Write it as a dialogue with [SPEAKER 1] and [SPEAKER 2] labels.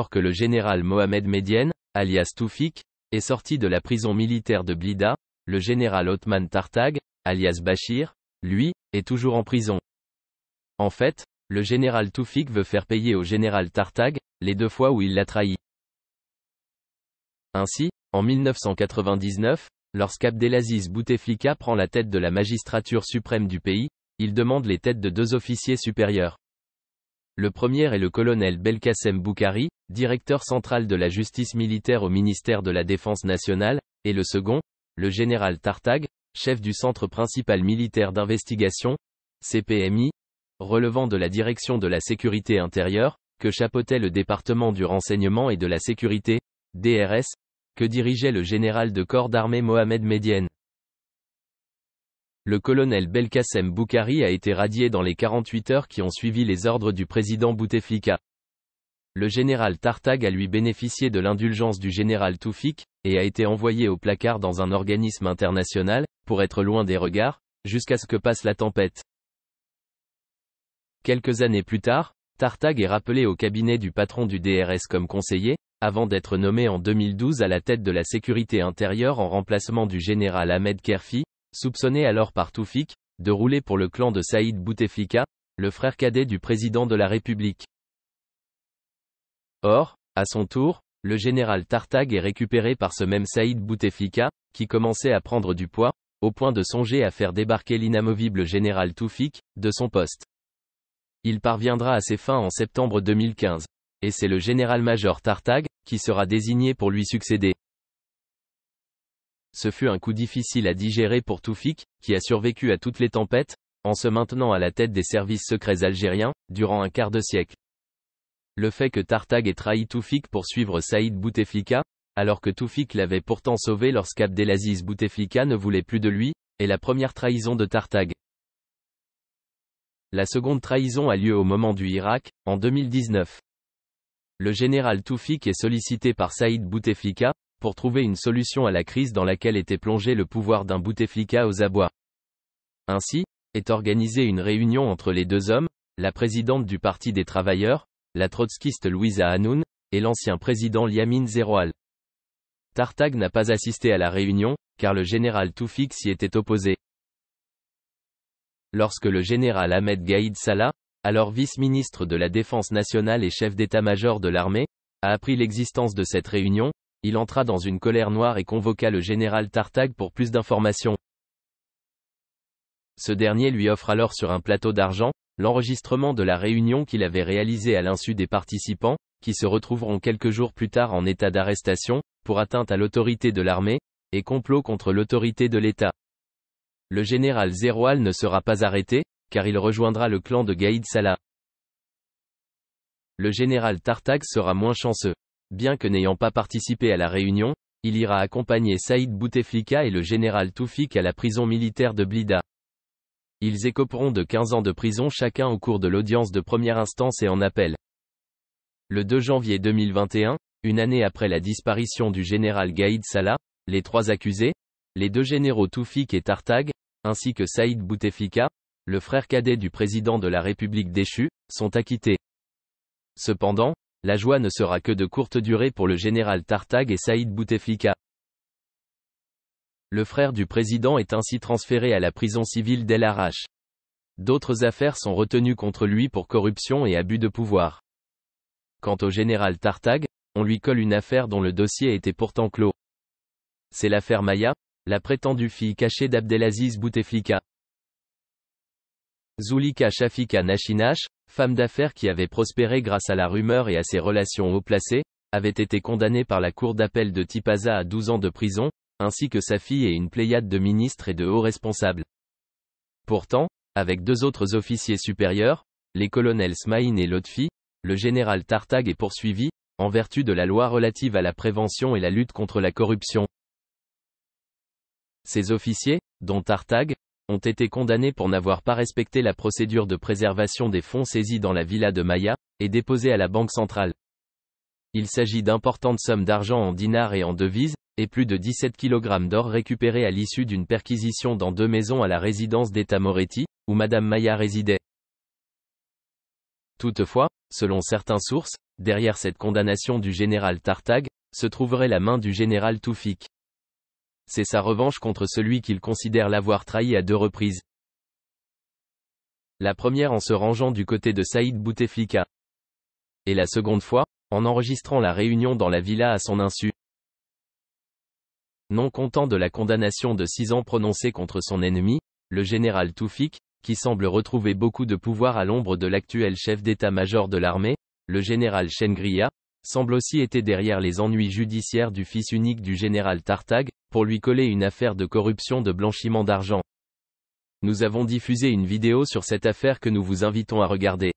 [SPEAKER 1] alors que le général Mohamed Medienne, alias Toufik, est sorti de la prison militaire de Blida, le général Othman Tartag, alias Bachir, lui, est toujours en prison. En fait, le général Toufik veut faire payer au général Tartag, les 2 fois où il l'a trahi. Ainsi, en 1999, lorsqu'Abdelaziz Bouteflika prend la tête de la magistrature suprême du pays, il demande les têtes de 2 officiers supérieurs. Le premier est le colonel Belkacem Boukari, directeur central de la justice militaire au ministère de la Défense nationale, et le second, le général Tartag, chef du centre principal militaire d'investigation, CPMI, relevant de la direction de la sécurité intérieure, que chapeautait le département du renseignement et de la sécurité, DRS, que dirigeait le général de corps d'armée Mohamed Medienne. Le colonel Belkacem Boukari a été radié dans les 48 heures qui ont suivi les ordres du président Bouteflika. Le général Tartag a lui bénéficié de l'indulgence du général Toufik, et a été envoyé au placard dans un organisme international, pour être loin des regards, jusqu'à ce que passe la tempête. Quelques années plus tard, Tartag est rappelé au cabinet du patron du DRS comme conseiller, avant d'être nommé en 2012 à la tête de la sécurité intérieure en remplacement du général Ahmed Kerfi, soupçonné alors par Toufik, de rouler pour le clan de Saïd Bouteflika, le frère cadet du président de la République. Or, à son tour, le général Tartag est récupéré par ce même Saïd Bouteflika, qui commençait à prendre du poids, au point de songer à faire débarquer l'inamovible général Toufik, de son poste. Il parviendra à ses fins en septembre 2015. Et c'est le général-major Tartag, qui sera désigné pour lui succéder. Ce fut un coup difficile à digérer pour Toufik, qui a survécu à toutes les tempêtes, en se maintenant à la tête des services secrets algériens, durant un quart de siècle. Le fait que Tartag ait trahi Toufik pour suivre Saïd Bouteflika, alors que Toufik l'avait pourtant sauvé lorsqu'Abdelaziz Bouteflika ne voulait plus de lui, est la première trahison de Tartag. La seconde trahison a lieu au moment du Irak, en 2019. Le général Toufik est sollicité par Saïd Bouteflika, pour trouver une solution à la crise dans laquelle était plongé le pouvoir d'un Bouteflika aux abois. Ainsi, est organisée une réunion entre les 2 hommes, la présidente du Parti des Travailleurs, la trotskiste Louisa Hanoun, et l'ancien président Yamin Zeroual. Tartag n'a pas assisté à la réunion, car le général Toufik s'y était opposé. Lorsque le général Ahmed Gaïd Salah, alors vice-ministre de la Défense nationale et chef d'état-major de l'armée, a appris l'existence de cette réunion, il entra dans une colère noire et convoqua le général Tartag pour plus d'informations. Ce dernier lui offre alors sur un plateau d'argent, l'enregistrement de la réunion qu'il avait réalisée à l'insu des participants, qui se retrouveront quelques jours plus tard en état d'arrestation, pour atteinte à l'autorité de l'armée, et complot contre l'autorité de l'État. Le général Zeroual ne sera pas arrêté, car il rejoindra le clan de Gaïd Salah. Le général Tartag sera moins chanceux. Bien que n'ayant pas participé à la réunion, il ira accompagner Saïd Bouteflika et le général Toufik à la prison militaire de Blida. Ils écoperont de 15 ans de prison chacun au cours de l'audience de première instance et en appel. Le 2 janvier 2021, une année après la disparition du général Gaïd Salah, les 3 accusés, les 2 généraux Toufik et Tartag, ainsi que Saïd Bouteflika, le frère cadet du président de la République déchu, sont acquittés. Cependant, la joie ne sera que de courte durée pour le général Tartag et Saïd Bouteflika. Le frère du président est ainsi transféré à la prison civile d'El Arach. D'autres affaires sont retenues contre lui pour corruption et abus de pouvoir. Quant au général Tartag, on lui colle une affaire dont le dossier était pourtant clos. C'est l'affaire Maya, la prétendue fille cachée d'Abdelaziz Bouteflika. Zulika Shafika Nachinash, femme d'affaires qui avait prospéré grâce à la rumeur et à ses relations haut placées, avait été condamnée par la cour d'appel de Tipaza à 12 ans de prison, ainsi que sa fille et une pléiade de ministres et de hauts responsables. Pourtant, avec 2 autres officiers supérieurs, les colonels Smaïn et Lotfi, le général Tartag est poursuivi, en vertu de la loi relative à la prévention et la lutte contre la corruption. Ces officiers, dont Tartag, ont été condamnés pour n'avoir pas respecté la procédure de préservation des fonds saisis dans la villa de Maya, et déposés à la Banque centrale. Il s'agit d'importantes sommes d'argent en dinars et en devises, et plus de 17 kg d'or récupérés à l'issue d'une perquisition dans 2 maisons à la résidence d'État Moretti, où Madame Maya résidait. Toutefois, Selon certaines sources, derrière cette condamnation du général Tartag, se trouverait la main du général Toufik. C'est sa revanche contre celui qu'il considère l'avoir trahi à 2 reprises. La première en se rangeant du côté de Saïd Bouteflika. Et la seconde fois, en enregistrant la réunion dans la villa à son insu. Non content de la condamnation de 6 ans prononcée contre son ennemi, le général Toufik, qui semble retrouver beaucoup de pouvoir à l'ombre de l'actuel chef d'état-major de l'armée, le général Chengria, semble aussi être derrière les ennuis judiciaires du fils unique du général Tartag, pour lui coller une affaire de corruption de blanchiment d'argent. Nous avons diffusé une vidéo sur cette affaire que nous vous invitons à regarder.